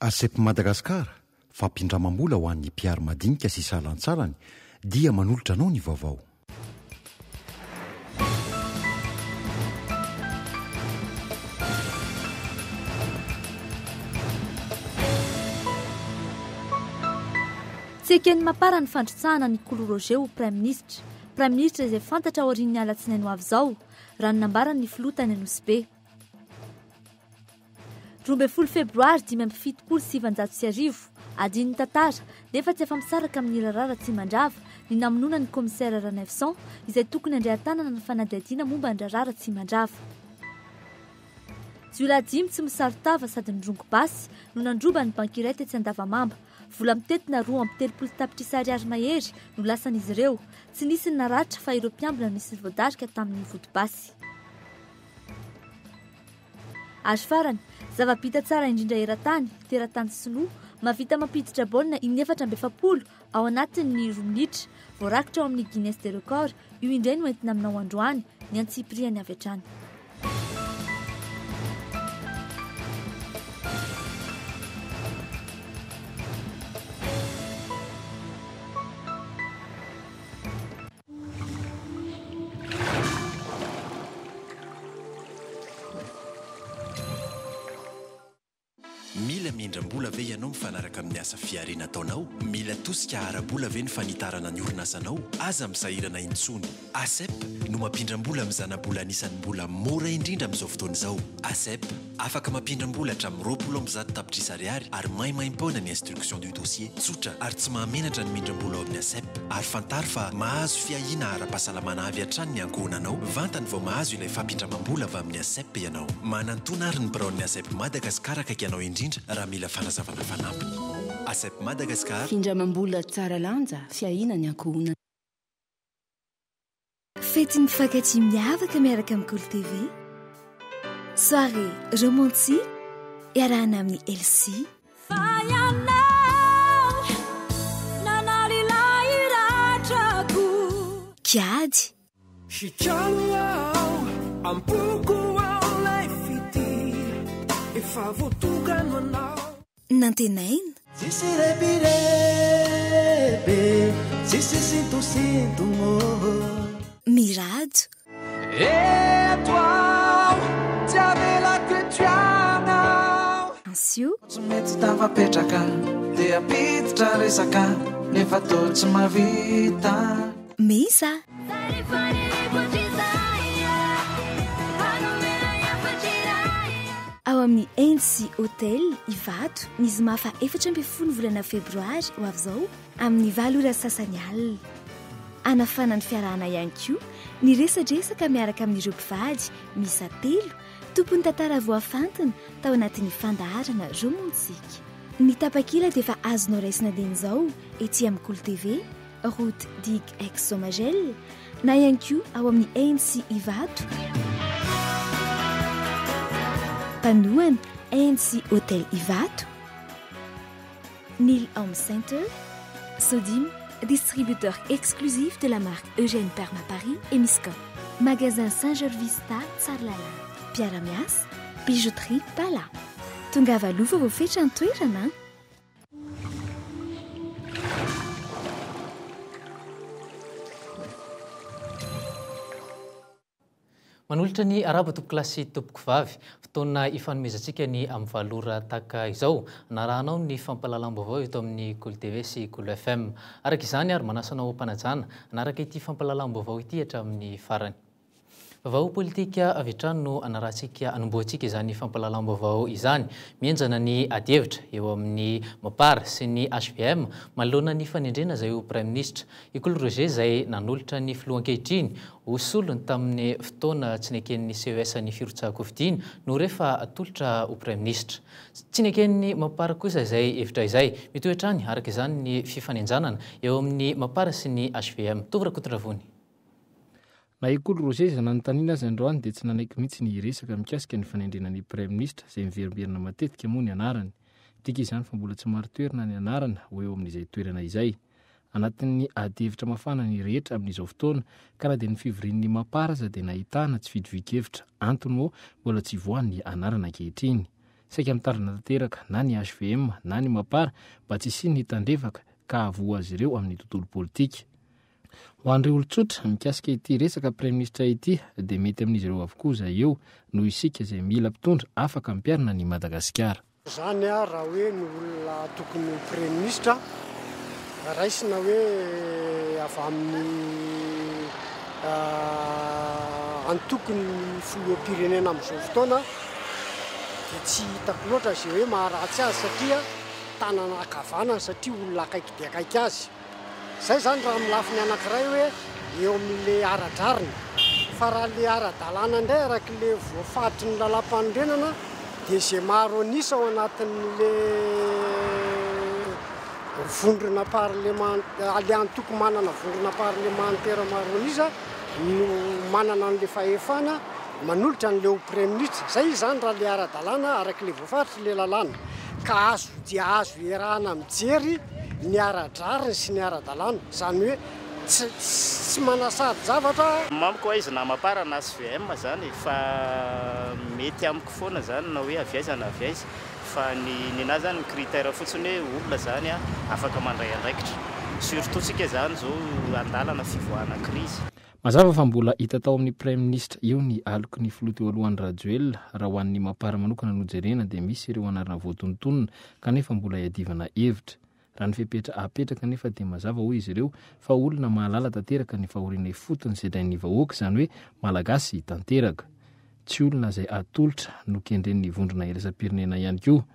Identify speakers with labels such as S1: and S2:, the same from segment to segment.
S1: asepy madagasikara fampindramam-bola ho an'ny mpiary madinika sy salantsarany dia manolotra anao ny vaovao.
S2: tsy ekeny mapara ny fandrotsahana ny Kolo Roger ho praiminisitra izay fantatra ao aorian'ny alatsinainy ho avy izao raha ny nambarany ny filotany Anosy 12 febroary 2017 adin'ny tantara nefa tsy afa-misaraka amin'ny rarara tsy mandrava ny namonona ny komisaira Ranefson izay tokony handrehan-tanana ny fanadihadiana momba ny rarara tsy mandrava. Jiolahy 5 tsy misarotava sady nidrongo basy no nandroba ny bankiray tetsy Andavamamba. Vola mitetina 2.30 tapitrisa ariary mahery no lasan'izy ireo. Tsy nisy ny naratra fa ireo mpiambina nisy voadarika tamin'ny vodi-basy. Azo farany, zava-bita tsara indrindra eran-tany, teratany sinoa, mavita mampiditra baolina 470 ao anatin'ny 2 minitra, voarakitra ao amin'ny Guinness de Record, io indray no entina aminao androany, ny Antsipriany avy hatrany.
S3: Mila mindram-bola ve ianao mifanaraka amin'ny asa fiarina ataonao? Mila tosika ara-bola ve ny fanitarana ny orinasanao? Aza misahirana intsony. ASEP no mampindram-bola amin'ny zana-bola anisan'ny mbola mora indrindra amin'izao fotoana izao. ASEP afaka mampindram-bola hatramin'ny 20 tapitrisa ariary ary maimaim-paona ny instruction du dossier. Tsotra ary tsy mahamenatra ny mindram-bola ao amin'ny ASEP. Ary fantaro fa mahazo fiahiana ara-pahasalamana avy hatrany ny ankohonanao. Vantany vao mahazo ilay fampindram-bola avy amin'ny ASEP ianao. Manantona ary ny biraon'ny ASEP Madagasikara akaiky anao indrindra raha mila fanazavana fanampiny. ASEP Madagasikara.
S4: Findramam-bola tsara lanja, fiahiana ny ankohonana.
S2: Fety ny fankatia miavaka miaraka amin'ny Kolo TV. Soirée romantique iarahana amin'ny Elsie. Kiady. Nantenaina. Mirado. Ansio.
S5: Tsy mety tafapetraka dia piditra resaka nefa toa tsy mavita.
S2: Misa. Ao amin'ny NC Hotel Ivato ny zoma fa 14 volana febroary ho avy izao amin'ny 7 ora sasany alina. Anafana ny fiarahana ihany koa ny resadresaka miaraka amin'ireo mpivady misa 3 tompony tantara voafantina tao anatin'ny fandaharana romantika. Ny tapakila dia efa azonao raisina dian'izao ety amin'ny Kolo TV, route Digue Aix-Somagel na ihany koa ao amin'ny ANC Ivato. Panoane ANC Hotel Ivato, Nil Home Center, Sodim, distributeur exclusif de la marque Eugène Perma Paris et Miscom. Magasin Saint-Georges Vista, Tsarlala, Piaramias, bijouterie Pala. Tongava luva vao fetra ny toerana.
S6: Manolotra ny araba tompoko lasy tompoko vavy fotoana ifanomezantsika ny amin'ny valora tahaka izao narahanao ny fampalalam-baovao eto amin'ny Kolo TV sy Kolo FM. Araka izany ary manasanao mpanajana anaraka ity fampalalam-baovao ity hatramin'ny farany. Vaovao politika avy hatrany no anarantsika anomboantsika izany fampalalam-baovao izany mienjana ny adievitra eo amin'ny Mapara sy ny HVM manoloana ny fanendrena izay ho praiminisitra. I Kolo Roger izay nanolotra ny filoha ankehitriny ho solony tamin'ny fotoana tsy neken'ny CES ny firotsahana-kofidiana no rehefa atolotra ho praiminisitra. Tsy neken'ny Mapara kosa izay hevitra izay mitoetrany araka izany ny fifanenjanana eo amin'ny Mapara sy ny HVM. Tovra Kotravony.
S7: Na i Kolo Roger izay nanontaniana azy androany dia tsy nanaiky mihitsy ny resaka mikasika ny fanendrena ny praiminisitra izay miverimberina matetika moa ny anarany. Tika izany fa mbola tsy maro toerana ny anarana ho eo amin'izay toerana izay. Anatin'ny adihevitra mafana ny rehetra amin'izao fotoana ka raha dia ny fivorian'ny Mapara aza dia nahitana tsy fidovikevitra antony moa mbola tsy voany ny anarana ankehitriny. saika mitarina tanteraka na ny HVM na ny mapara mba tsy sy ny tandrefaka ka avoa azy ireo amin'ny tontolo politika. Ho an'ireo olon-tsotra mikasika ity resaka Praiministra ity dia mety amin'izy ireo avokoa izay eo no isika izay mila mpitondra afaka mpiarina ny Madagasikara.
S8: Zany raha hoe ny olona tokony Praiministra raisina hoe avy amin'ny antokony filoham-pirenena amin'izao fotoana dia tsy hitako loatra izay hoe maharatsy azy satria tanana akavanana satria olona akaiky dia akaiky azy. Izay zany raha amin'ny lafiny anankiray hoe eo amin'ilay ara-dravina fa raha ilay ara-dalàna indray araka ilay voafaritry ny lalam-panorenana dia izay maro anisa ao anatin'ilay vondrona parlementaire le antoko manana vondrona parlementaire maro anisa no manana an'ilay fahefana manolotra an'ilay Praiministra. Izay zany raha ilay ara-dalàna araka ilay voafaritry ilay lalàna ka azo dia azo iarahana mijery ny ara-drariny sy ny ara-dalàna, zany hoe tsy manasary zavatra.
S9: Mamiko hoe izy na mapara na HVM zany fa mety amiko foana zany na hoe aviaiza na aviaiza fa ny na zany critère fotsiny hoe olona zany afaka mandray andraikitra surtout sika zany zao andalana fivoahana krizy.
S7: Mazava fa mbola hita tao amin'ny Praiministra io ny aloko ny filoha teo alohan'ny Rajoelina raha ho an'ny mapara manokana no jerena dia misy ireo anarana voatontonona kanefa mbola hiadivana hevitra. Raha ny fepetra apetraka nefa dia mazava hoy izy ireo fa olona mahalala tanteraka ny fahoriana fotony izay drain'ny vahoaka izany hoe malagasy tanteraka. Tsy olona izay atolotra no kendren'ny vondrona iraisam-pirenena ihany koa.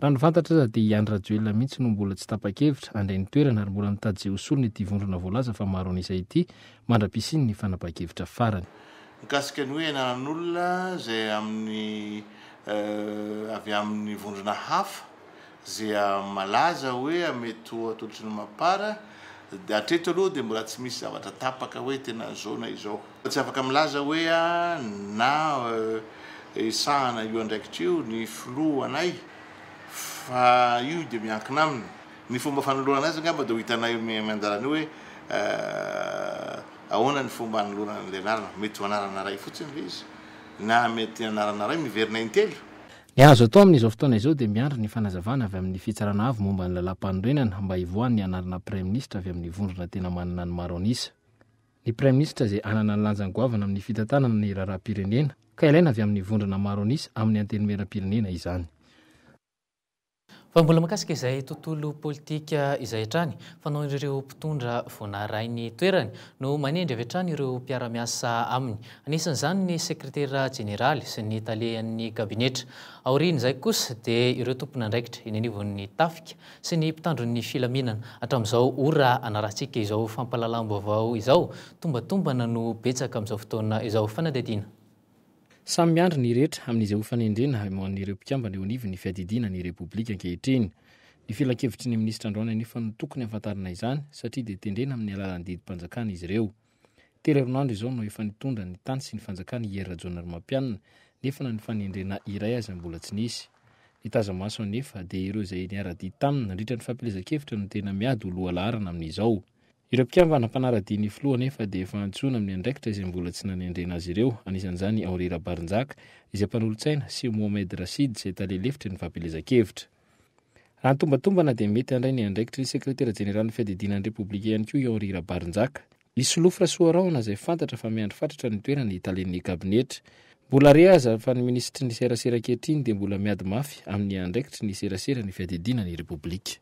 S7: Raha ny fantatra aza dia Iany Rajoelina mihitsy no mbola tsy tapa-kevitra handray ny toerana ary mbola mitady izay hosolony ity vondrona voalaza fa maro an'izay ity mandra-pisiny ny fanapa-kevitra farany.
S10: Mikasika ny hoe ananan'olona izay amin'ny avy amin'ny vondrona hafa izay malaza hoe mety atolotry ny mapara dia hatreto aloha dia mbola tsy misy zavatra tapaka hoe tena zao na izao. Tsy afaka milaza hoe na isahana io andraikitra io ny filoha anay fa io dia miankina aminy. Ny fomba fanolorana azy angamba dia ho hitanay mandalana hoe ahoana ny fomba hanolorana an'ilay anarana. Mety ho anarana ray fotsiny ilay izy na mety anarana ray miverina intelo.
S7: Ny azo atao amin'izao fotoana izao dia miandry ny fanazavana avy amin'ny fitsarana avy momba ny lalam-panorenana mba hivoahany anarana Praiministra avy amin'ny vondrona tena manana ny maro anisa. Ny Praiministra izay anana ny lanjan-goavana amin'ny fitantanana ny raharaham-pirenena ka ilaina avy amin'ny vondrona maro anisa amin'ny antenimieram-pirenena izany.
S6: Fa mbola makasika izay tontolo politika izay hatrany fanao ireo mpitondra voanaray toerany no manendry avy hatrany ireo mpiara-miasa aminy. Anisan'izany ny sekretera jeneraly sy ny talehan'ny kabinetra. Aoriana izay kosa dia ireo tompona andraikitra eny anivon'ny tafika sy ny mpitandron'ny filaminana. Hatramin'izao ora anaratsika izao fampahalalam-baovao izao tombatombana no betsaka amin'izao fotoana izao fanadihadiana.
S7: Samy miandry ny rehetra amin'izay ho fanendrena hoan'ireo mpikambana eo anivon'ny fiadidiana ny Repoblika ankehitriny. Ny filan-kevitry ny Minisitra Androany anefa no tokony hafantarana izany satria dia tendrena amin'ny alalan'ny didim-panjakana izy ireo. Telo herinandro izao no efa nitondra ny tany sy ny fanjakana Ier Rajaonarimampianina nefa na ny fanendrena iray aza mbola tsy nisy. Ny taza-maso anefa dia ireo izay niara-didy taminy nandritra ny fampielezan-kevitra no tena miady ho loha laharana amin'izao. Ireo mpikambana mpanara-diny filoha nefa dia efa antsoina amin'ny andraikitra izay mbola tsy nanendrena azy ireo, anisan'izany Henri Rabarinjaka izay mpanolotsaina sy Mohamed Rashid izay talelefitra ny fampielezan-kevitra. Raha ny tombatombana dia mety handray ny andraikitra ny sekretera jeneraly fiadidinan'ny Repoblika ihany koa Henri Rabarinjaka. Isolofra Soarahona izay fantatra fa miandry fatratra ny toerana italen'ny kabinetra. Mbola re aza fa ny ministry ny serasera ankehitriny dia mbola miady mafy amin'ny andraikitry ny serasera ny fiadidinan'ny Repoblika.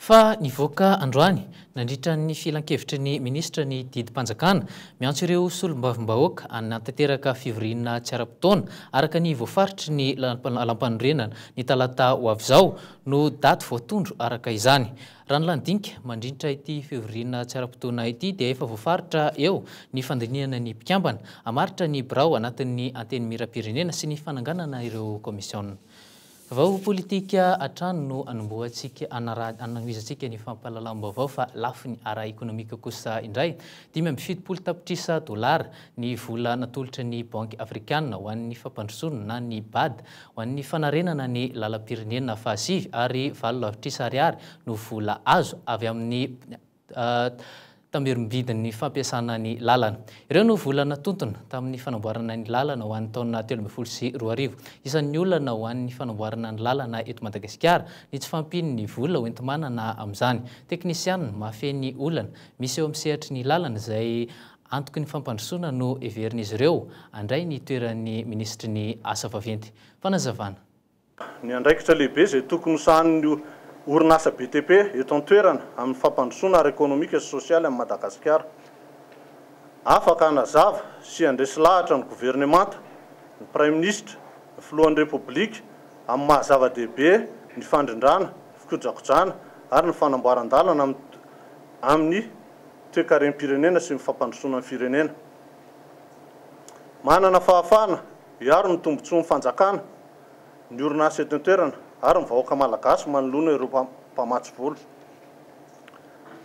S6: Fa nivoaka androany nandritra ny filan-kevitry ny ministra ny didim-panjakana miantso ireo solombavim-bahoaka anatanteraka fivoriana tsy ara-potoana araka ny voafaritry ny lalam-panorenana ny talata ho avy izao no daty voatondro araka izany. Raha ny landinika mandritra ity fivoriana tsy ara-potoana ity dia efa voafaritra eo ny fandinihana ny mpikambana hamaritra ny birao anatin'ny anteny miram-pirenena sy ny fananganana ireo komisiona. Vao politika hatrany no anombohantsika anamizantsika ny fampahalalam-baovao fa lafiny ara-ekonomika kosa indray. 5.7 tapitrisa dolara ny vola natolotra ny Banque Africaine ho an'ny fampandrosoana na ny BAD ho an'ny fanarenana ny lalam-pirenena fahasivy ary 8 tapitrisa ariary no vola azo avy amin'ny tamerombidin'ny fampiasana ny lalana. Ireo no volana tontona tamin'ny fanamboarana ny lalana ho an'ny taona 2024. Isan'ny olana ho an'ny fanamboarana ny lalana eto Madagasikara ny tsy fampiny ny vola hoentimanana amin'izany. Teknisiana mahafeny olana misy eo amin'ny sehatry ny lalana izay antoky ny fampandrosoana no everin'izy ireo andray ny toeran'ny ministry ny asa vaventy. Fanazavana.
S11: Ny andraikitra lehibe izay tokony sahan'ny orinasa BTP eto an-toerana amin'ny fampandrosoana ara-ekônomika sy sosialy amin'ny Madagasikara. Afaka hanazava sy handresy lahatra ny governemanta, ny Prime Ministre, ny filohan'ny Repoblika amin'ny mahazava-dehibe ny fandrindrana, fikojakojana ary ny fanamboaran-dalana amin'ny toe-karem-pirenena sy ny fampandrosoana ny firenena. Manana fahafahana hiaro ny tombontsoan'ny fanjakana, ny orinasa eto an-toerana ary ny vahoaka malagasy manoloana ireo mpamatsy vola.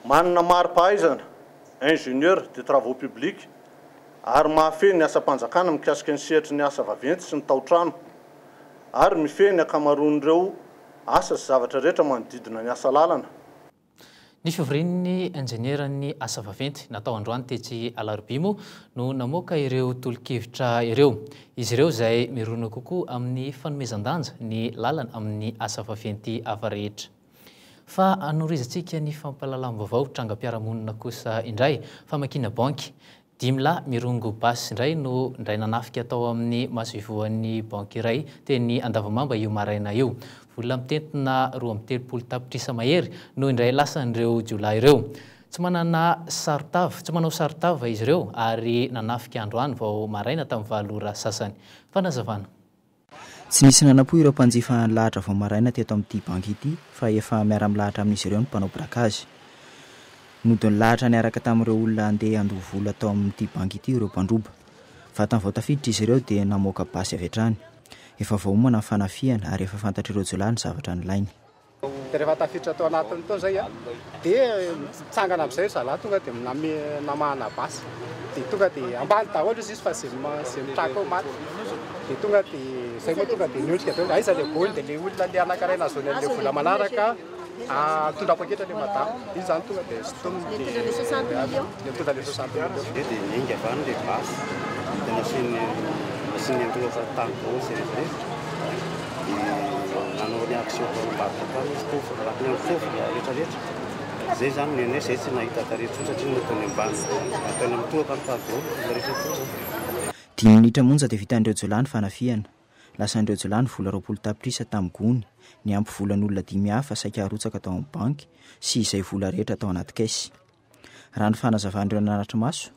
S11: Manana mari-pahaizana, ingénieur de travaux publics ary mahafeny asa-panjakana mikasika ny sehatry ny asa vaventy sy ny tao-trano ary mifeny akamaroan'ireo asa sy zavatra rehetra manodidina ny asa lalana.
S6: Ny fivorian'ny injenieran'ny asa vaventy natao androany tetsy Alarobia moa no namoaka ireo tolo-kevitra ireo. Izy ireo izay mirona kokoa amin'ny fanomezan-danja ny lalana amin'ny asa vaventy hafa rehetra. Fa anorizantsika ny fampahalalam-baovao trangam-piarahamonina kosa indray famakiana banky. 5 lahy mirongo basy indray no indray nanafika tao amin'ny maso ivoan'ny banky iray teny Andavamamba io maraina io. Vola mitentina 2.30 tapitrisa mahery no indray lasan'ireo jolay ireo. Tsy manao sarotava izy ireo ary nanafika androany vao maraina tamin'ny 7 ora sasany. Fanazavana.
S12: Tsy nisy nanampo ireo mpanjifa lahatra vao maraina teto amin'ity banky ity fa efa miara-milahatra amin'izy ireo ny mpanao brakazy. Nodiny lahatra niaraka tamin'ireo olona andeha andoha vola tao amin'ity banky ity ireo mpandroba. Vatany vao tafiditra izy ireo dia namoaka basy avy hatrany. Efa vaomana ny fanafiana ary efa fantatr'ireo jolay ny zavatra nilainy.
S8: Dia rehefa tafiditra tao anatiny tao zay dia mitsangana amin'izay zalahy tonga dia namahana basy. Dia tonga dia ambany daholo izy fa izay mitraka ao maty. Dia tonga dia zay moa tonga dia niondrika tao aiza le boly dia le olona le anankiray nazony an'ilay vola manaraka tondra paketra le madama. Izy zany tonga dia sitominy dia tonga le 60 millions.
S13: Dia ninga avany le basy dia nasiany androaka tamboho sy rehetra. Nanao ny action mbato tany izy tofo raha ny tofo rehetrarehetra. Zay zany nenay zay tsy nahita taretra satria nataony ambany. Nataony mitoaka ny tamboho rehetra tao.
S12: 10 minitra monja dia vitan'ireo jolay ny fanafiana. Lasan'ireo jolay ny vola 20 tapitrisa tamin'ny gony, ny ampy volan'olona 5 hafa saika arotsaka tao amin'ny banky sy izay vola rehetra tao anaty kaisy. Raha ny fanazavan'ireo nanatra maso,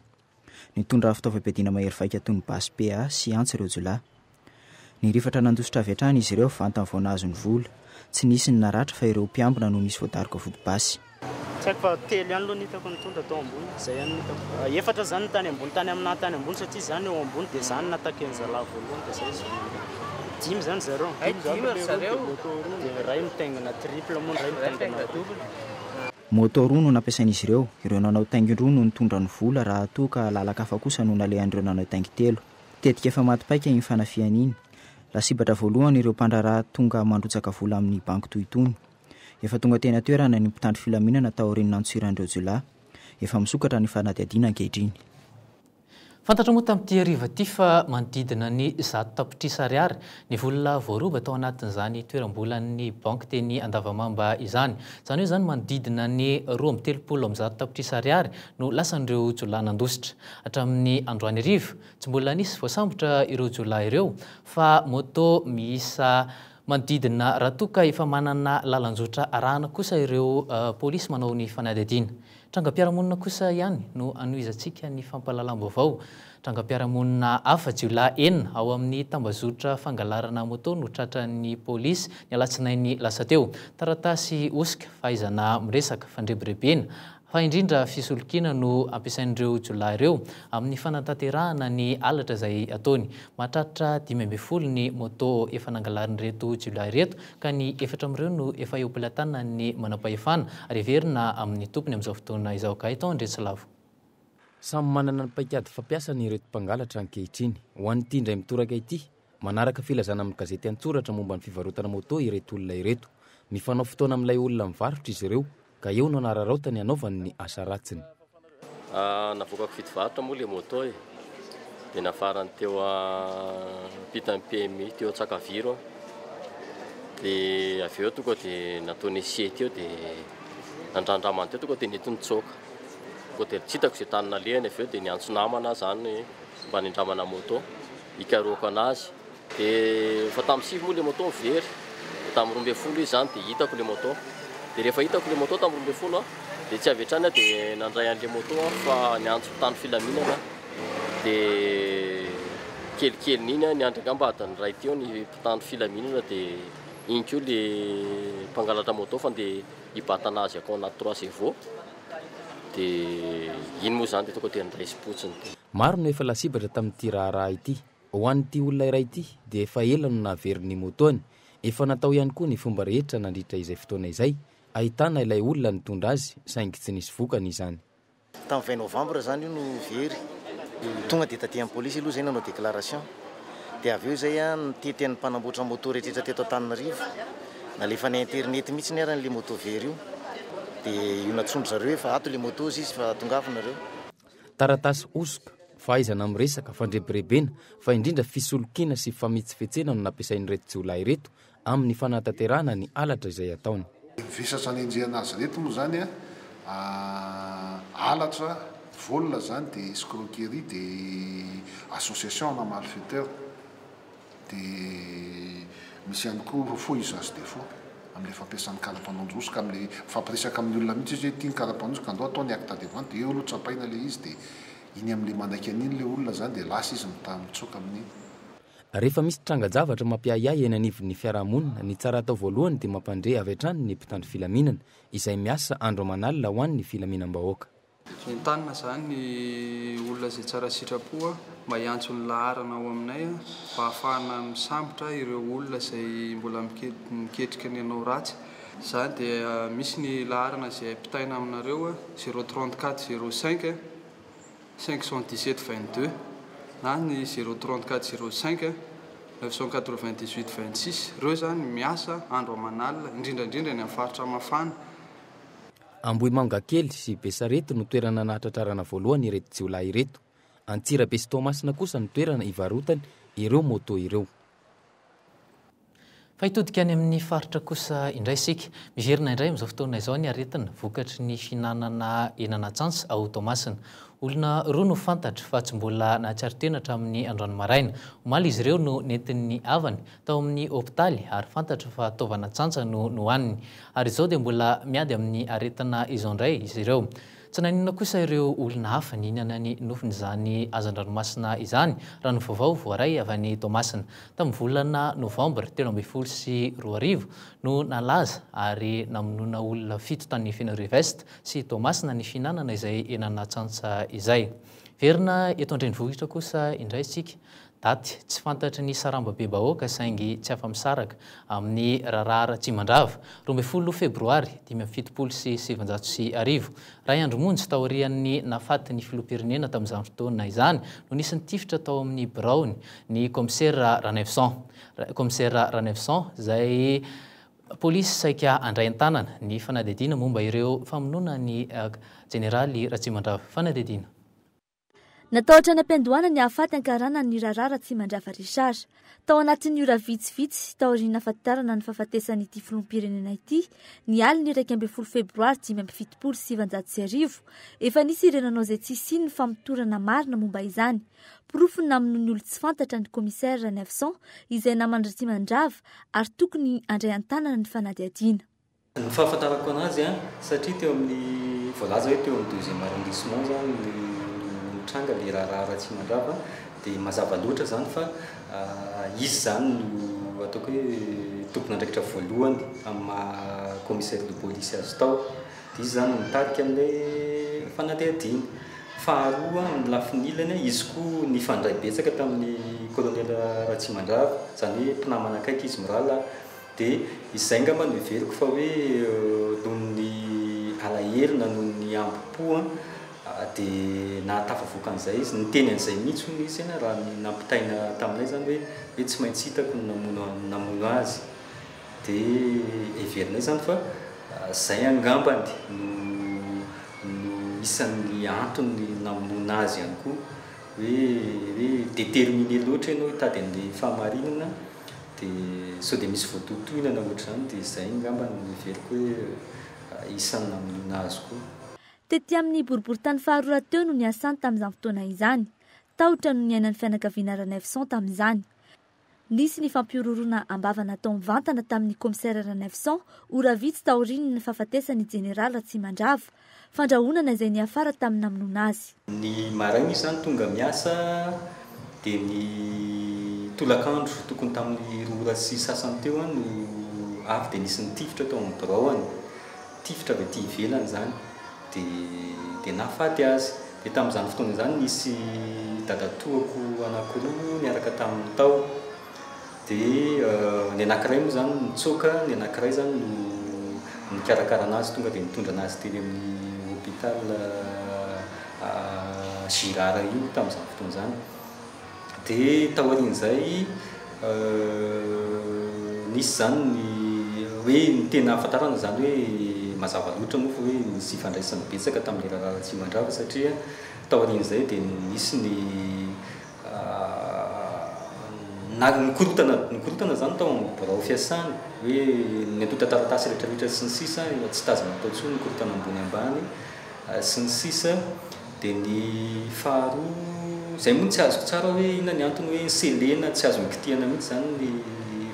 S12: nitondra fitaovam-piadiana mahery vaika toy ny basy PA sy antsy ireo jolay. Ny rifatra nandositra avy hatrany izy ireo vantany vao nahazo ny vola. Tsy nisy ny naratra fa ireo mpiambina no nisy voadaroka vodi-basy.
S9: Tsy haiko fa telo ihany aloha nitako nitondra tao ambony. Zay ihany nitako. Efatra zany tany ambony tany amina tany ambony satria zany eo ambony dia zany nataka ny zalahy voalohany dia zay izy. 10 zany zareo. 10 zareo. Dia ray mitaingana triple moa ray mitaingana double.
S12: Moto roa no nampiasain'izy ireo. Ireo nanao taingy roa no nitondra ny vola raha toa ka lalaka hafa kosa no nalehan'ireo nanao taingy telo. Tetika efa maty-paika iny fanafiana iny. Lasibatra voalohany ireo mpandraraha tonga mandrotsaka vola amin'ny banky toy itony. Efa tonga tena toerana ny mpitandro filaminana tao aorian'ny antsoran'ireo jolay. Efa misokatra ny fanadihadiana ankehitriny.
S6: Fantatra moa tamin'ity hariva ity fa manodidina ny 100 tapitrisa ariary ny vola voaroba tao anatin'izany toeram-bolan'ny banky teny Andavamamba izany. Izany hoe zany manodidina ny 2.30 tapitrisa ariary no lasan'ireo jolay nandositra. Hatramin'ny androany hariva tsy mbola nisy voasambotra ireo jolay ireo fa moto miisa manodidina raha toa ka efa manana lalanjotra arahana kosa ireo polisy manao ny fanadihadiana. Trangam-piarahamonina kosa ihany no anoizantsika ny fampahalalam-baovao. Trangam-piarahamonina hafa jolay 4 ao amin'ny tambazotra fangalarana moto no tratran'ny polisy ny alatsinainy lasa teo. Taratasy osika fahaizana miresaka fandrebirebena fa indrindra fisolokiana no ampiasain'ireo jolay ireo amin'ny fanatanterahana ny alatra izay ataony. Mahatratra 5 ny moto efa nangalarin'ireto jolay reto ka ny 4 amin'ireo no efa eo ampilatanana ny manam-pahefana ary heverina amin'ny tompony amin'izao fotoana izao ka itao Andretsilavo.
S14: Samy manana ny paikady fampiasa ny ireto mpangalatra ankehitriny. Ho an'ity indray mitoraka ity, manaraka filazana amin'ny gazety Antsoratra momba ny fivarotana moto ireto olona ireto. Ny fanao fotoana amin'ilay olona mivarotra izy ireo ka eo no nararaotany anaovany ny asa ratsiny.
S15: Navokako fitovarotra moa le moto e dia nafarany teo pitany PMI teo Tsakaviro dia avy eo tonga dia nataony essier teo dia nandrandramany teo tonga dia nety nitsoaka koa dia tsy hitako izay tanana lehany avy eo dia niantso namana zany mba nindramana moto hikaroako anazy dia fa tamin'ny sivy moa le moto mivery tamin'ny 12 izy zany dia hitako le moto dia rehefa hitako le moto tamin'ny 12 dia tsy avy hatrany dia nandray an'le moto fa niantso mpitandro filaminana dia kelikely iny niandry mba adany ray teo ny mpitandro filaminana dia iny koa le mpangalatra moto fa dia hibatana azy akao anaty 3 chevaux dia iny moa zany dia tonga dia niraisy potsiny.
S14: Maro no efa lasibatra tamin'ity raharaha ity. Ho an'ity olona iray ity dia efa ela no naveriny motoany. Efa natao ihany koa ny fomba rehetra nandritra izay fotoana izay. Ahitana ilay olona nitondra azy saingy tsy nisy vokany izany.
S16: Tamin'ny 20 novambra zany io no very. Tonga dia taty amin'ny polisy aloha zay nanao déclaration. Dia avy eo zay nitety ny mpanamboatra moto rehetra teto Antananarivo. Nalefa ny internet mihitsy ny aran'le moto very io. Dia io natsondro zareo fa ato le moto izy fa tongavinareo.
S14: Taratasy osoka, fahaizana amin'ny resaka fandrebirebena fa indrindra fisolokiana sy famitsifetsena no nampiasain'ireto jiolahy ireto amin'ny fanatanterahana ny alatra izay ataony.
S17: Visatra ny enjehana azy reto moa zany alatra volona zany dia escroquerie dia association na malfaiteur dia misy ihany koa faux usage des faux amin'ilay fampiasan'ny karapanondrosoka amin'ilay fampiresaka amin'ny olona mihitsy izy hoe tiany karapanondrosoka andao atao ny acte de vente dia eo aloha tsapaina le izy dia iny amin'ilay manaiky an'iny le olona zany dia lasa izy mitsoka amin'iny.
S14: Rehefa misy tranga-javatra mampiayay eny anivon'ny fiarahamonina, ny tsara atao voalohany dia mampandre avy hatrany ny mpitandro filaminana izay miasa andro aman'alina ho an'ny filaminam-bahoaka.
S18: Entanina zany ny olona izay tsara sitrapoa mba hiantso ny laharana ao aminay mba ahafahana misambotra ireo olona izay mbola miketrika ny anao ratsy. Zany dia misy ny laharana izay mpitaina aminareo 034 05 517 22 na ny 034 05 998 26. Ireo zany miasa andro aman'alina indrindrandrindra ny amin'ny faritra mafana.
S14: Ambohimanga kely sy Besareto no toerana nahatratrarana voalohany ireto jiolahy ireto. Antsirabe sy Toamasina kosa no toerana ivarotany ireo moto ireo.
S6: Fa hitodika any amin'ny faritra kosa indray isika. Miverina indray amin'izao fotoana izao ny aretina vokatry ny fihinanana henan'atsantsa ao Toamasina. Olona roa no fantatra fa tsy mbola nahatsiaro-tena hatramin'ny androany maraina. Omaly izy ireo no nentin'ny avany tao amin'ny hôpitaly ary fantatra fa taovana atsantsa no hohaniny. Ary izao dia mbola miady amin'ny aretina izao indray izy ireo. Tsy naninona kosa ireo olona hafa nihinana ny nofin'izany hazan-dranomasina izany raha ny vaovao voaray avy any Toamasina. Tamin'ny volana Novambra 2024 no nalaza ary namonona olona 7 tany Fenarivest sy Toamasina ny fihinanana izay henan'atsantsa izay. Verina eto an-drenivohitra kosa indray isika. Daty tsy fantatry ny sarambabe bahoaka saingy tsy afa-misaraka amin'ny raharaha Tsimandava 12 Febroary 2017. Ray Andro Monjy taorian'ny nafaty ny filoham-pirenena tamin'izany fotoana izany no nisy nitifitra tao amin'ny Braony ny commissaire Ranevson izay polisy saika andray an-tanana ny fanadihadiana momba ireo famonoana ny generaly Ratsimandrava. Fanadihadiana.
S19: Natahotra ny ampiandohana ny ahafaty ankarana ny raharaha Ratsimandrava Richard. Tao anatin'ny ora vitsivitsy taoriana fahatarana ny fahafatesany ity filoham-pirenena ity ny aliny 1 Febroary 2017 efa nisy irenanao izay tsy siny ny famotorana marina momba izany. Porofony amin'ny olo tsy fantatra ny commissaire Ranevson izay namany Ratsimandrava ary tokony andray an-tanana ny fanadihadiana.
S20: Ny fahafantarako anazy satria teo amin'ny voalaza hoe teo amin'ny 2e arrondissement zany tranga le raharaha Ratsimandrava dia mazava loatra zany fa izy zany no ataoko hoe tompona andraikitra voalohany amin'ny commissaire de police azy tao dia izy zany mitadika amin'ilay fanadihadiana. Faharoa amin'ny lafin'ilany izy koa nifandray betsaka tamin'ny colonel Ratsimandrava zany hoe mpinamana akaiky izy mirala dia izay ngamba no iveriko fa hoe noho ny alahelo na noho ny ambopo dia nahatafavoaka an'izay izy niteny an'izay mihitsy ny izy raha nampitaina taminay zany hoe tsy maintsy hitako namono azy dia everinay zany fa zay angambany no isan'ny antony namonoana azy ihany koa hoe déterminé loatra ianao hitady an'le fahamarinana dia sao dia misy voatotohinana ohatr'izany dia izay ngambany veriko hoe isan'ny namonoana azy koa.
S19: Tety amin'ny boriboritany faharoa teo no niasany tamin'izany fotoana izany. Tahotra no niainan'ny fianakaviana Ranefson tamin'izany. Nisy ny fampiororona ambavana tao mivantana tamin'ny komisaira Ranefson ora vitsy taoriny ny fahafatesany Jeneraly Ratsimandrava, fandrahonana izay niafara tamin'ny namonoana azy.
S20: Ny maraina izany tonga miasa dia ny tolakandro tokony tamin'ny 2 ora sy sasany teo no avy dia nisy ny tifitra tao amin'ny braony, tifitra avy aty ivelany izany dia nahafaty azy. Dia tamin'izany fotoana izany nisy dadatoako anankiroa niaraka tamin'ny tao. Dia ny anankiray moa izany nitsoaka, ny anankiray izany no nikarakara azy tonga dia nitondra azy teny amin'ny hôpital Girard io tamin'izany fotoana izany. Dia taorian'izay nisy zany ny hoe ny tena ahafantarana izany hoe mazava loatra moa fa hoe nisy ifandraisany betsaka tamin'ny raharaha Ratsimandrava satria taorian'izay dia nisy ny nikorotana zany tao amin'ny birao fiasany hoe nentota taratasy rehetrarehetra sy ny sisa tsy tazana atao intsony nikorotana ambony ambany sy ny sisa. Dia ny faharoa izay moa tsy azoko tsara hoe inona ny antony hoe selena tsy azo mikitiana mihitsy zany ny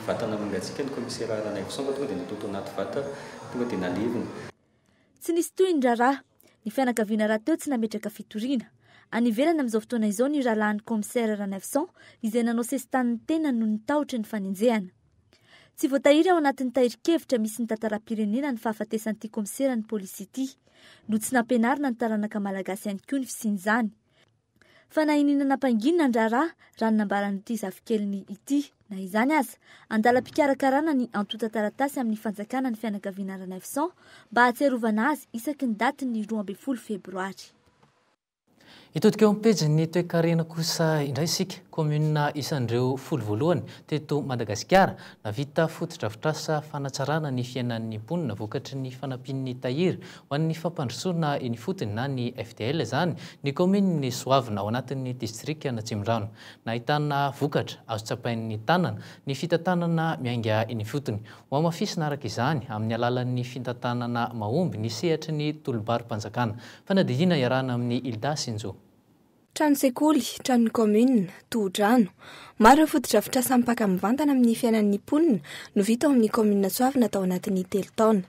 S20: vatana mangatsika ny komisaira Ranefson tonga dia natao tao anaty vata tonga dia nalevina.
S19: Tsy nisy toy ny raharaha ny fianakaviana raha teo tsy nametraka fitoriana. Anivelana amin'izao fotoana izao ny rahalahin'ny komisaira Ranefson izay nanao sesitany tena no nitahotra ny fanenjehana. Tsy voatahiry ao anatin'ny tahirikevitra misy ny tantaram-pirenena ny fahafatesan'ity komisaira ny polisy ity, no tsy nampianarina ny taranaka malagasy ihany koa ny fisian'izany. Fa na inona nampanginina ny raharaha raha ny nambaran'ity zafikeliny ity, na izany aza andalam-pikarakarana ny antota taratasy amin'ny fanjakana ny fianakaviana Ranefson mba hatsiarovana azy isaky ny datiny 12 febroary.
S6: Hitodika eo amin'ny ny toe-karena kosa indray isika komuna isan'ireo 10 teto Madagasikara navita foto-drafitrasa fanatsarana ny fiainan'ny mponina vokatry ny fanampian'ny tahiry ho an'ny fampandrosoana iny fotony na ny FDL izany ny komuna Soavina ao anatin'ny distrika Natsimbrano. Nahitana vokatra azo tsapain'ny tanana ny fitantanana miainga iny fotony. Ho amafisina araka izany amin'ny alalan'ny fitantanana mahomby ny sehatry ny tolobary-panjakana. Fanadihina iarahana amin'ny Ilda Sinjo.
S21: Trano sekoly, trano komuna, tohodrano. Maro ireo foto-drafitrasa mipaka mivantana amin'ny fiainan'ny mponina no vita ao amin'ny komuna Soavina tao anatin'ny 3 taona.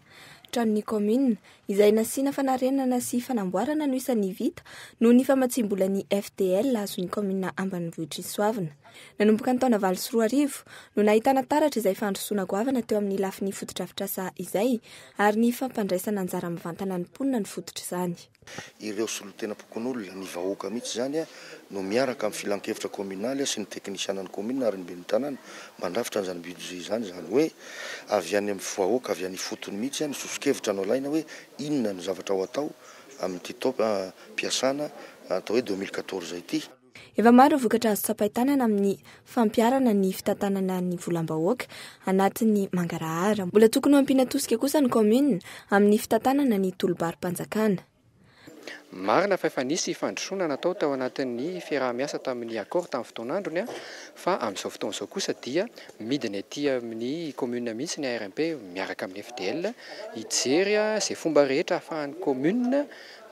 S21: Tranon'ny komuna izay nasiana fanarenana sy fanamboarana no isan'ny vita no ny famatsimbolan'ny FDL azon'ny komuna Ambanivohitra Soavina. Nanomboka ny taona 2014 no nahitana taratra izay fandrosoana goavana teo amin'ny lafin'ny foto-drafitrasa izay ary ny fampandraisana anjara mivantana ny mponina ny fototra izany.
S22: Ireo solotena pokon'olona ny vahoaka mihitsy zany no miaraka amin'ny filan-kevitra kominaly sy ny teknisianan'ny komuna ary ny ben'ny tanàna mandrafitra an'izany budget izany zany hoe avy any amin'ny vahoaka avy any fotony mihitsy ny soso-kevitra no laina hoe inona ny zavatra ho atao amin'ny piasana atao hoe 2014 ity.
S21: Efa maro vokatra azo tsapaitanana amin'ny fampiarana ny fitantanana ny volam-bahoaka anatin'ny mangarahara. Mbola tokony ho ampiana tosika kosa ny komuna amin'ny fitantanana ny tolobary-panjakana.
S23: Marina fa efa nisy fandrosoana natao tao anatin'ny fiaraha-miasa tamin'ny akord tamin'ny fotoan'androny fa amin'izao fotoan'izao kosa dia midina etỳ amin'ny komuna mihitsy ny ARMP miaraka amin'ny FDL hijery izay fomba rehetra ahafahan'ny komuna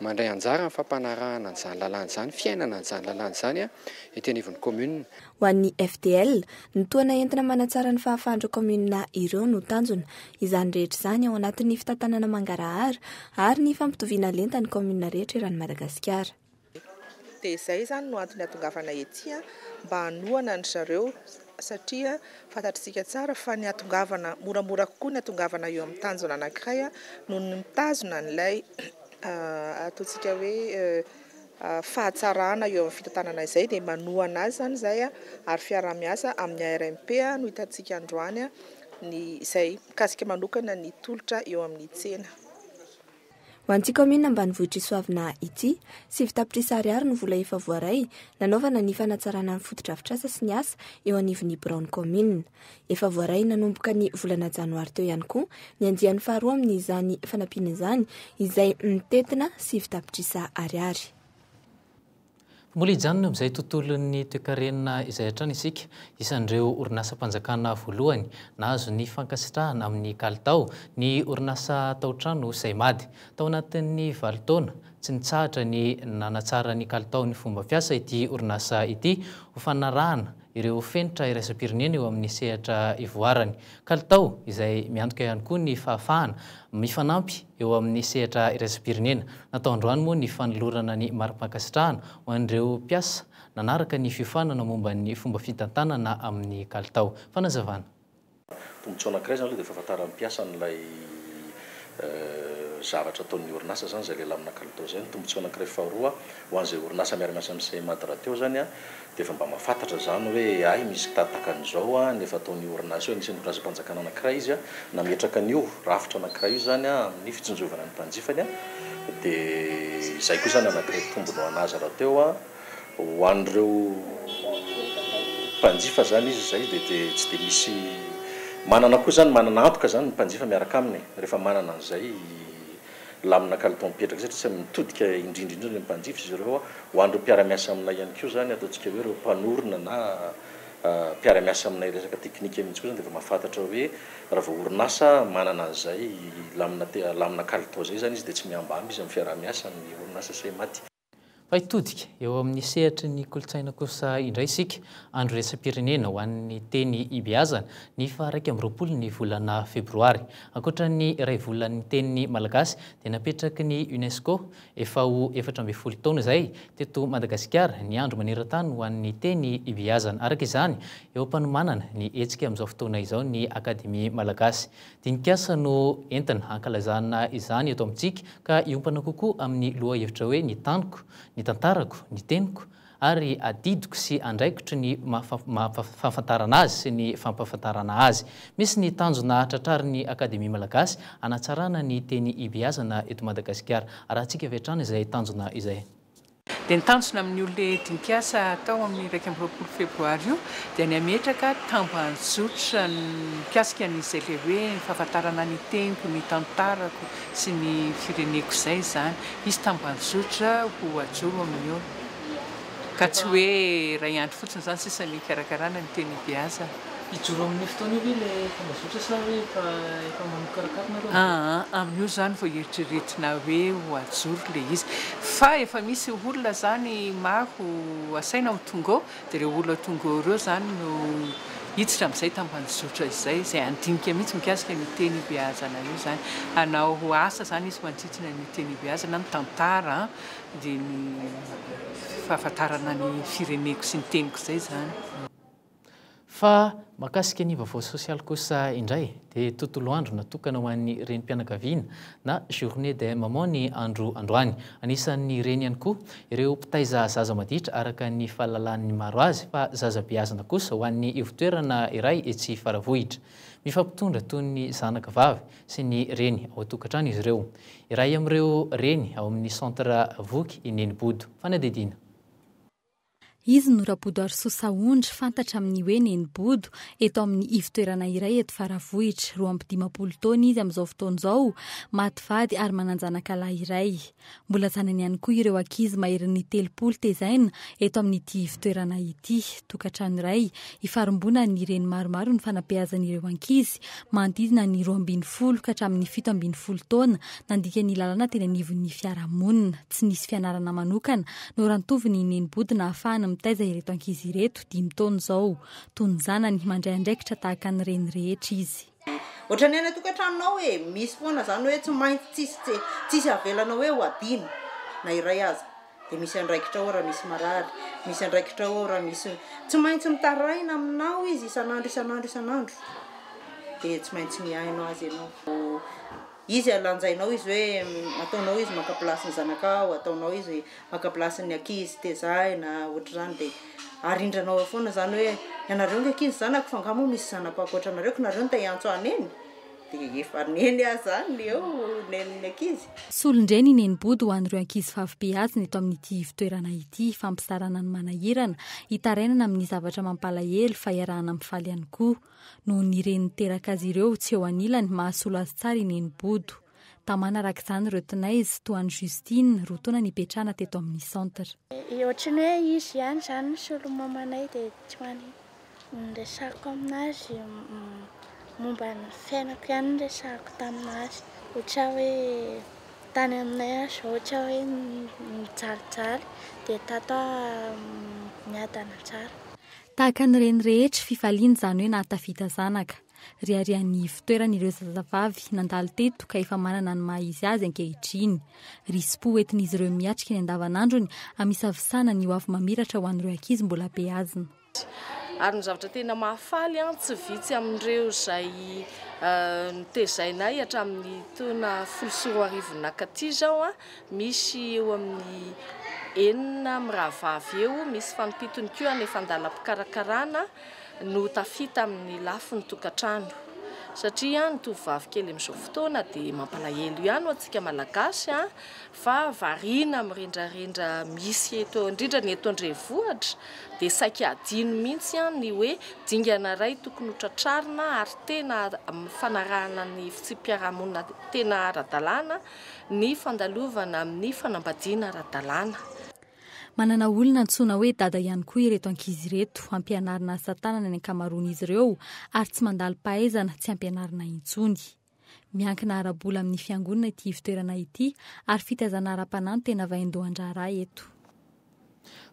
S23: mandray anjara amin'ny fampanarahana an'izany lalàna izany, fiainana an'izany lalàna izany etỳ anivon'ny komuna.
S21: Ho an'ny FDL, ny toana entina manatsara ny fahafahan'ireo komuna ireo no tanjona izany rehetra izany ao anatin'ny fitantanana mangarahara ary ny fampitoviana lenta ny komuna rehetra eran'ny Madagasikara.
S24: Dia izay izany no antony atongavana etỳ mba hanoana ny zareo satria fantatritsika tsara fa ny atongavana moramora kokoa ny atongavana eo amin'ny tanjona anankiray noho ny mitazona n'ilay ataontsika hoe fahatsarana eo amin'ny fitantanana izay dia manoana azy zany izay ary fiaraha-miasa amin'ny ARMP no hitantsika androany ny izay mikasika manokana ny tolotra eo amin'ny tsena.
S21: ho antsy komina ambanivohitra isoavina ity 7 ariary no vola efa voaray nanaovana ny fanatsarana ny fotodrafitrasa sy ny asa eo anivon'ny Brown commune. Efa voaray nanomboka ny volana janoary teo ihany koa ny andian'ny faharoa amin'izany fanampiana izany izay mitetina 7 ariary.
S6: Mbola hijanona amin'izay tontolon'ny toe-karenina izay hatrany isika isan'ireo orinasa-mpanjakana voalohany nahazo ny fankasitrahana amin'ny kalitao ny orinasa tao-trano Saimady. Tao anatin'ny 7 taona tsy nitsahatra ny nanatsara ny kalitao ny fomba fiasa ity orinasa ity ho fanarahana ireo fenitra iraisam-pirenena eo amin'ny sehatra ivoarany. Kalitao izay miantoka ihany koa ny fahafahana mifanampy eo amin'ny sehatra iraisam-pirenena. Natao androany moa ny fanolorana ny mari-pankasitrahana ho an'ireo mpiasa nanaraka ny fiofanana momba ny fomba fitantanana amin'ny kalitao. Fanazavana.
S1: Tombotsoa anankiray zany aloha dia fahafantaran'ny mpiasa n'ilay zavatra ataon'ny orinasa zany zay lehilahy amina kalitao zay. Ny tombotsoa anankiray faharoa ho an'izay orinasa miara-miasa amin'ny Saimady rahateo zany a dia efa mba mahafantatra zany hoe ay misy tahatakan'izao a nefa ataon'ny orinasa io anisan'ny orinasa-mpanjakana anankiray izy a nametraka an'io rafitra anankiray io zany a amin'ny fitsinjovana ny mpanjifany a dia izay koa zany anankiray tombony ho anazy rahateo a ho an'ireo mpanjifa zany izy zay dia tsy dia misy manana koa zany manana antoka zany ny mpanjifa miaraka aminy rehefa manana an'izay lamina kalitao mipetraka satria tsy mitodika indrindrindrindra ny mpanjifa izy ireo ho an'ireo mpiara-miasa aminay ihany koa zany ataontsika hoe ireo mpanorona na mpiara-miasa aminay resaka teknika mihitsy koa zany dia efa mahafantatra hoe raha vao orinasa manana an'izay lamina kalitao zay zany izy dia tsy miambamby izy amin'ny fiara-miasa ny orinasa Saimady.
S6: Fa hitodika eo amin'ny sehatry ny kolotsaina kosa indray isika andro raisam-pirenena ho an'ny teny ibeazana ny 2 ny volana febroary. Ankoatra ny iray volan'ny teny malagasy dia napetraky ny UNESCO efa ho 14 taona izay teto Madagasikara ny andro maneran-tany ho an'ny teny ibeazana. Araka izany eo am-panomanana ny hetsika amin'izao fotoana izao ny Akademia Malagasy. Dinikasa no entina hankalazana izany eto amintsika ka iompana kokoa amin'ny loha hevitra hoe ny taniko, ny tantarako, ny teniko ary adidiko sy andraikitry ny fahafantarana azy sy ny fampafantarana azy. Misy ny tanjona tratrarin'ny Akademia Malagasy anatsarana ny teny ibeazana eto Madagasikara. Arahantsika avy hatrany izay tanjona izay.
S3: Dia nitanjona amin'ny olona dinikasa tao amin'ny 1 febroary io dia ny ametraka tambanjotra ny mikasika n'izay le hoe ny fahafantarana ny teniko, ny tantarako sy ny fireneko izay zany. Izy tambanjotra ho ajoro amin'io ka tsy hoe ray andro fotsiny zany sisa ny karakarana ny teny ibeazana.
S6: Ijoro amin'ny fotoana io le tambanjotra sa hoe efa manokarakarana reo?
S3: Amin'io zany vao eritreretina hoe ho ajoro le izy. Fa efa misy olona zany maro asaina ho tonga ao dia ireo olona tonga ao ireo zany no hiditra amin'izay tambanjotra izay izay andinika mihitsy mikasika ny teny ibeazana io zany. Hanao asa zany izy mandritrina ny teny ibeazana, ny tantara dia ny fahafantarana ny fireneko sy ny teniko izay zany.
S6: Fa makasika ny vaovao sosialy kosa indray dia tontolo andro natokana ho an'ny renim-pianakaviana na journée des mamans ny andro androany. Anisan'ny reny ihany koa ireo mpitaiza zaza maditra araka ny fahalalan'ny maro azy fa zaza beazana kosa ho an'ny ivitoerana iray etsy faravohitra. Mifampitondra toy ny zanaka vavy sy ny reny ao an-tokantrano izy ireo. Iray amin'ireo reny ao amin'ny centre Voky i Nenibodo. Fanadidina.
S4: Izy no rabodo Arsosaondry fantatra amin'ny hoe Nenibodo eto amin'ny ivitoerana iray eto faravohitra. 25 taona izy amin'izao fotoan'izao, maty vady ary mananjanaka lahy iray. Mbola zanany ihany koa ireo ankizy maherin'ny 30 tezaina eto amin'ity ivitoerana ity. Tokantrano iray ifarimbona ny reny maromaro ny fanabeazan'ireo ankizy manodidina ny 12 ka hatramin'ny 17 taona nandika ny lalana teny anivon'ny fiarahamonina. Tsy nisy fianarana manokana no rantoviny Nenibodo na ahafahana mitaiza ireto ankizy ireto 5 taona izao. Toy ny zanany mandray andraikitra tahaka ny reny rehetra izy.
S5: Ohatrany any tokantranonao hoe misy foana zany hoe tsy maintsy tsisy avelana hoe ho adino na iray aza. Dia misy andraikitra ao raha misy marary, misy andraikitra ao raha misy tsy maintsy mitaraina aminao izy isanandro. Dia tsy maintsy miainao azy ianao. Izy alanjainao izy hoe ataonao izy maka plasy ny zanakao, ataonao izy maka plasy ny ankizy tezaina ohatr'izany dia arindranao foana zany hoe ianareo nge ankizy zanako fa angamo misy zanako ankoatranareo ka nareo no te hiantso any eny. dia efa neny azy zany eo neniny ankizy.
S4: Solondreny nenibody ho an'ireo ankizy favibeazina eto amin'ity fitoerana ity fampisarana ny manahirana hitarainana amin'ny zavatra mampalahelo fa iarahana amin'ny faly ihany koa noho nireny teraka azy ireo tsy eo anilany mahasolo azy tsara nenibody. Tamana araka izany ireo tinaizy toa any Justine roa taona nipetrahana teto amin'ny centre.
S2: Ohatrany hoe izy ihany zany solo mamanay dia tsy many resako aminazy momba ny fiainako ihany resako taminazy ohatra hoe tany aminay azy ohatra hoe mijalijaly dia tato miadana tsara.
S4: Tahaka nyreny rehetra fifaliana zany hoe nahatafita zanaka. Riarian'ny fitoerana ireo zazavavy nandalo teto ka efa manana ny maha izy azy ankehitriny. Rispo entin'izy ireo miatrika ny andavanandrony amisavisana ny ho avy mamiratra ho an'ireo ankizy mbola beazina.
S7: Ary ny zavatra tena mahafaly tsy vitsy amin'ireo izay nitezainay hatramin'ny taona 14 nakaty zao misy eo amin'ny 9 mirahavavy eo misy fanompitony koa nefa andalam-pikarakarana no tafita amin'ny lafiny tokantrano satria ny tovovavy kely amin'izao fotoana dia mampalahelo ihany antsika malagasy fa variana mirendrarendra misy eto indrindra ny eto Andrenivohitra dia saika adino mihitsy ny hoe dingana iray tokony hotratrarina ary tena fanarahana ny fitsim-piarahamonina tena ara-dalàna ny fandalovana amin'ny fanambadiana ara-dalàna.
S4: Manana olona antsoina hoe dada ihany koa ireto ankizy ireto, ampianarina asa tanana ny ankamaroan'izy ireo ary tsy mandalo pahaizana tsy ampianarina intsony. Miankina arabola amin'ny fiangonana ity fitoerana ity ary fitazana ara-panahy tena vaindohan-draharaha eto.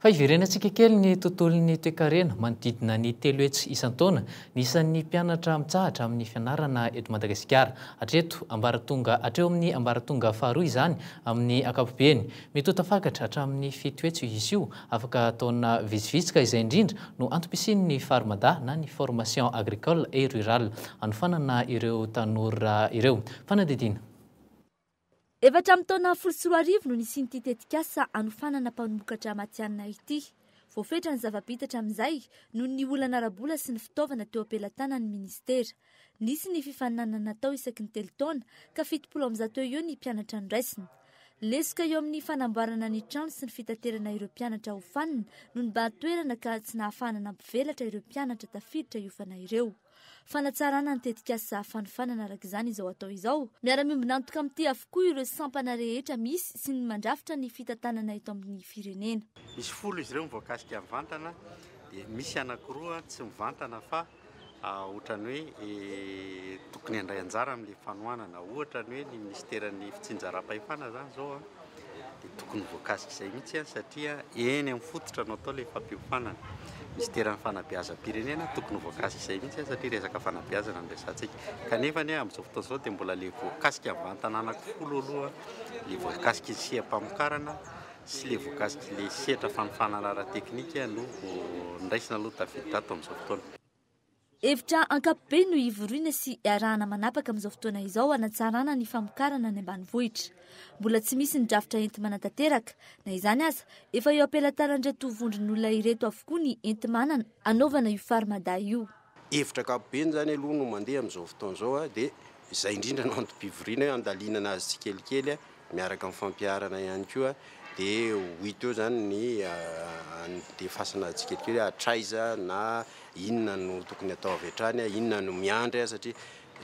S6: Fa iverenantsika kely ny tontolon'ny toe-karena manodidina ny 3 hetsy isan-taona nisan'ny mpianatra mitsahatra amin'ny fianarana eto Madagasikara. Hatreto ambaratonga hatreo amin'ny ambaratonga faharoa izany amin'ny ankapobeny. Mitota fakatra hatramin'ny 7 hetsy izy io afaka ataona vitsivitsika izay indrindra no antom-pisian'ny Farmada na ny formation agricole et rural anofanana ireo tanora ireo. Fanadidina.
S19: Efatra amin'ny taona 14 no nisy ity tetikasa anofanana mpanomokatra matianina ity. Voafetra ny zava-bitatra amin'izay no ny olana arabola sy ny fitaovana teo am-pelantanan'ny ministera. Nisy ny fifaninana natao isaky ny 3 taona ka 70% eo ny mpianatra niraisina. Lesoka eo amin'ny fanamboarana ny trano sy ny fitaterana ireo mpianatra ho fanina no ny bahatoerana ka tsy nahafanana ampivelatra ireo mpianatra tafiditra hiofana ireo. Fanatsarana ny tetikasa fanofanana araka izany izao atao izao. Miara-miombina antoka amin'ity avokoa ireo sampana rehetra misy sy ny mandrafitra ny fitantanana eto amin'ny firenena.
S13: Misy folo izy ireo mivoakasika mivantana dia misy anankiroa tsy mivantana fa ohatrany hoe tokony handray anjara amin'ilay fanohanana. Ohatrany hoe ny ministeran'ny fitsinjaram-pahefana zany zao dia tokony voakasika izay mihitsy satria eny amin'ny fototra no atao ilay fampihofanana. Ministeran'ny fanabeazam-pirenena tokony voakasika izay mihitsy satria resaka fanabeazana no resantsika. Kanefa ny amin'izao fotoana izao dia mbola ilay voakasika mivantana anankifolo aloha, ilay voakasika siam-pamokarana sy ilay voakasika ilay sehatra fanofanana ara-teknika no niraisina aloha tafiditra tato amin'izao fotoana.
S19: Efitra ankapobeny no ivoriana sy iarahana manapaka amin'izao fotoana izao hanatsarana ny famokarana ny ambanivohitra. Mbola tsy misy ny drafitra enti-manatanteraka, na izany aza efa eo ampelantanan'ireto vondron'olona ireto avokoa ny enti-manana anaovana io Farmada io.
S10: Efitra ankapobeny zany aloha no mandeha amin'izao fotoana izao dia izay indrindra no antom-pivoriana andalinana azy tsikelikely miaraka amin'ny fampiarana ihany koa dia 8 eo zany ny defasana tsikelikely atraiza na inona no tokony atao avy hatrany, inona no miandry satria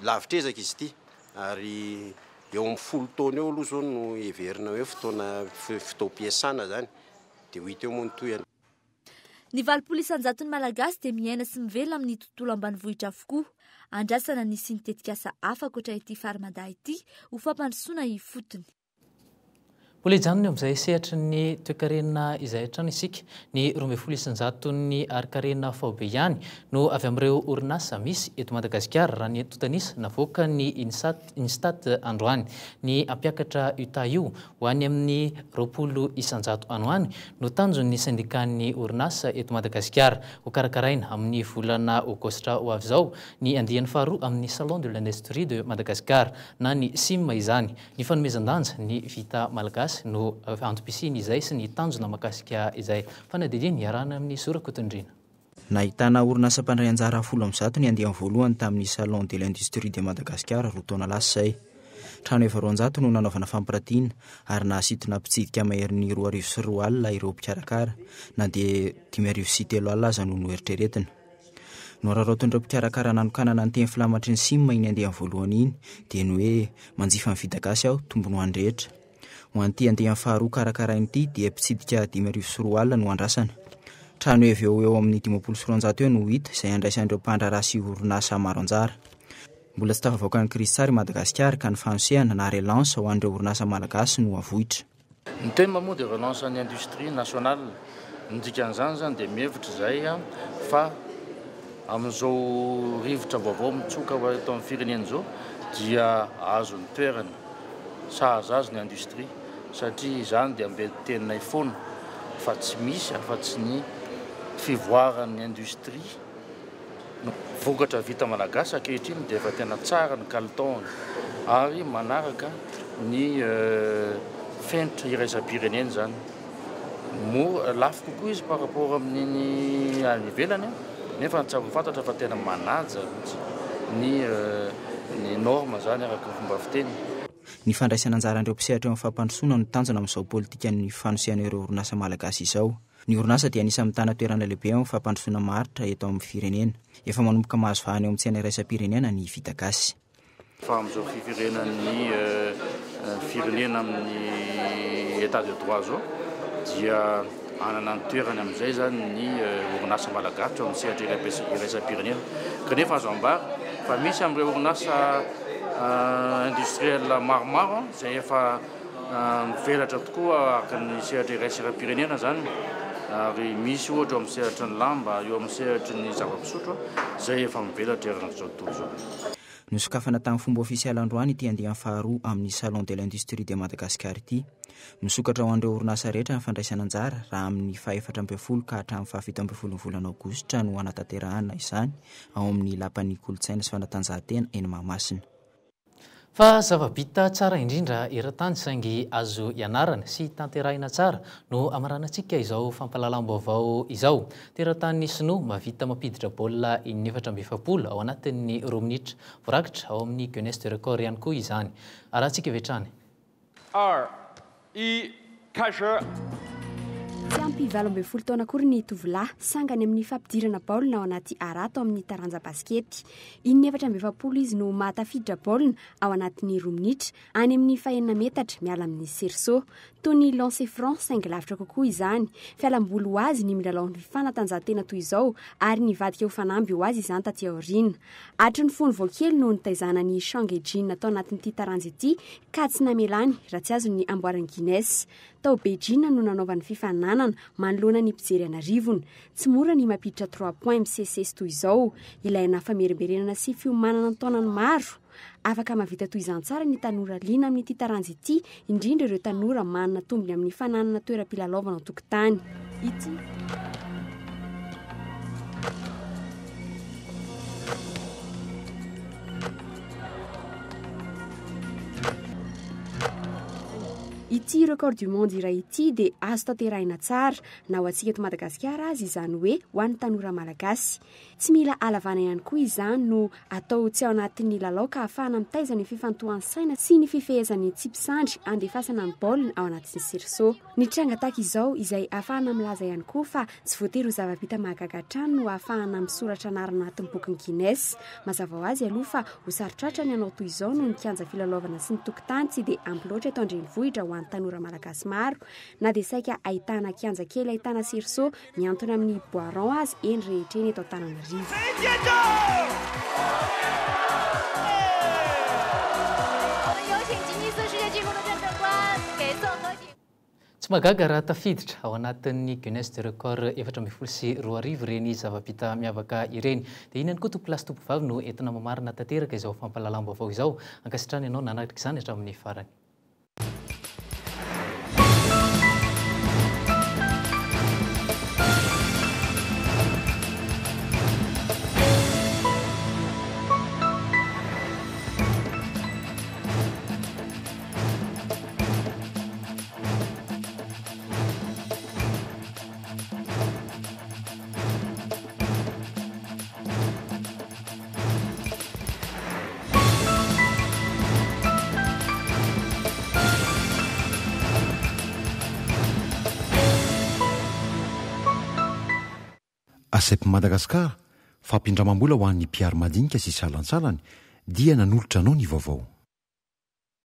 S10: lavitrezaka izy ity ary eo amin'ny 10 taona eo aloha zao no heverina hoe fotoana fitaom-piasana zany dia 8 eo moa ny toyany.
S19: Ny valopolo isan-jaton'ny malagasy dia miaina sy mivela amin'ny tontolo ambanivohitra avokoa. Andrasana ny sy ny tetikasa hafa ankoatra ity Farmada ity ho fampandrosoana ifotony.
S6: Mbola hijanona amin'izay sehatra ny toe-karena izay hatrany isika ny 12 isan-jaton'ny ari-karena faobe ihany no avy amin'ireo orinasa misy eto Madagasikara raha ny totanisa navoaka ny Instat androany. Ny ampiakatra UTA io ho any amin'ny 20 isan-jato androany no tanjon'ny syndikan'ny orinasa eto Madagasikara ho karakaraina amin'ny volana aogositra ho avy izao ny andiany faharoa amin'ny Salon de l'Industrie de Madagasikara na ny SIM izany. Ny fanomezan-danja ny vita malagasy no antom-pisiny izay sy ny tanjona makasika izay. Fanadidiny iarahana amin'ny Sorakotondrina.
S8: nahitana orinasa mpandray anjara 10 ny andiany voalohany tamin'ny salon de l'industrie de Madagascar roa taona lasa izay. Trano efa 400 no nanaovana fampiratiana ary nahasintona mpitsidika maherin'ny 2,4 alina ireo mpikarakara na dia 5,3 alina aza no noeritreretina. Noraroton'ireo mpikarakara nanokanana ny teny filamatry ny sima iny andiany voalohany iny dia ny hoe manjifa mividy gasy aho tombony ho andrehetra. Ho an'ity andiany faharoa karakarain'ity dia mpitsidika 5,4 alina no andrasana. Trano eo amin'ny 5,400 eo no hita izay andraisan'ireo mpandraraha sy orinasa maro anjara. Mbola tsy tafavoaka ny krisary Madagasikara ka ny fanosehana na relance ho an'ireo orinasa malagasy no avohitra.
S9: Ny tema moa dia relance ny industrie nationale. Ny dikan'izany zany dia mihevitra izay fa amin'izao rivotra vaovao mitsoka eto amin'ny firenena izao dia azo ny toerana sahaza azy ny industrie satria izany dia mbe teninay foana fa tsy misy afa-tsy ny fivoaran'ny industrie vokatra vita malagasy ankehitriny dia efa tena tsara ny kalitao ary manaraka ny fenitra iraisam-pirenena zany. Lafo kokoa izy par rapport amin'ny any ivelany nefa tsy azo fantatra fa tena manaja ny norme zany araka fomba fiteny.
S8: Ny fandraisana anjaran'ireo mpisehatra eo amin'ny fampandrosoana no tanjona amin'izao politika ny fanosehana ireo orinasa malagasy izao. Ny orinasa dia anisany mitana toerana lehibe amin'ny fampandrosoana maritra eto amin'ny firenena. Efa manomboka mahazo vahany eo amin'ny tsena iraisam-pirenena ny vita gasy.
S9: Fa amin'izao fifirenan'ny firenena amin'ny état de droit zao dia anana ny toerany amin'izay zany ny orinasa malagasy eo amin'ny sehatra iraisam-pirenena. Kanefa azo ambara fa misy amin'ireo orinasa industriel maromaro izay efa mivelatra tokoa araka ny sehatra iraisam-pirenena zany. Ary misy ohatra eo amin'ny sehatra ny lamba, eo amin'ny sehatra ny zava-pisotro izay efa mivelatra eran'izao tontolo izao.
S8: Nosokafana tamin'ny fomba ofisialy androany ity andiany faharoa amin'ny salon de l'industrie de Madagascar ity. Misokatra ho an'ireo orinasa rehetra ny fandraisana anjara raha amin'ny 14 ka hatramin'ny 17 volana aogositra no hanatanterahana izany ao amin'ny lapan'ny kolontsaina sy fanatanjahantena eny Mahamasina.
S6: Fa zava-bita tsara indrindra eran-tany saingy azo ianarana sy tanterahina tsara no amaranantsika izao fampalalam-baovao izao. Teran-tany Sinoa mavita mampiditra baolina 4-7 ao anatin'ny 2 minitra. Voarakitra ao amin'ny Guinness de record ihany koa izany. Arahantsika vetrany.
S11: 2, 1,开始.
S12: Tsy ampy 17 taona akory ny tovolahy sangany amin'ny fampidirana baolina ao anaty arato amin'ny taranja baskety. 4-7 izy no mahatafiditra baolina ao anatin'ny 2 minitra any amin'ny 4 metatra miala amin'ny serso. Tony lancer franc saingy lavitra kokoa izany. Fialam-boly ho azy ny milalao ny fanatanjahantena toy izao ary nivadika ho fanamby ho azy izany taty aoriana. Hatry ny fony voakely no nitaizana ny Shanghae-jin atao anatin'ity taranja ity ka tsy namelany raha tsy azo ny amboarany Guinness. Tao Beijing no nanaovany fifananana manoloana ny mpijery anarivony. Tsy mora ny mampiditra 3 points MCC toy izao. Ilaina famerimberenana sy fiomanana ny taonany maro. Afaka mavita toy izany tsara ny tanora liana amin'ity taranja ity, indrindra ireo tanora manana tombony amin'ny fananana toeram-pilalaovana ao tokotany. Ity ity record du monde iray ity dia azo tanterahina tsara na ho antsika eto Madagasikara azy izany hoe ho an'ny tanora malagasy. Tsy mila alavana ihany koa izany no atao tsy ao anatin'ny lalao ka ahafahana mitaiza ny fifantohan'ny saina sy ny fifehezan'ny tsipsandry andefasana ny baolina ao anatin'ny serso. Ny tranga tahaka izao izay ahafahana milaza ihany koa fa tsy voatery ho zava-bita mahagaga hatrany no ahafahana misoratra anarana anatin'ny bokin'ny Guinness. Mazava ho azy aloha fa ho sarotratra ny anao toy izao no ny kianja filalaovana sy ny tokotany tsy dia ampy loatra eto andrenivohitra ho an'ny tanora malagasy maro na dia saika ahitana kianja kely ahitana serso miantona amin'ny boiron azy eny rehetra eny eto Antananarivo.
S6: Tsy magaga raha tafiditra ao anatin'ny Guinness de record 720 reny zava-bita miavaka ireny. Dia inany koa tompo lasy tompo vavy no entina mamarina tanteraka izao fampalalam-baovao izao. Ankasitrany ianao nanaraka izany hatramin'ny farany.
S15: asep Madagasikara fampindramam-bola ho an'ny mpiary madinika sy salansalany dia nanolotra anao ny vaovao.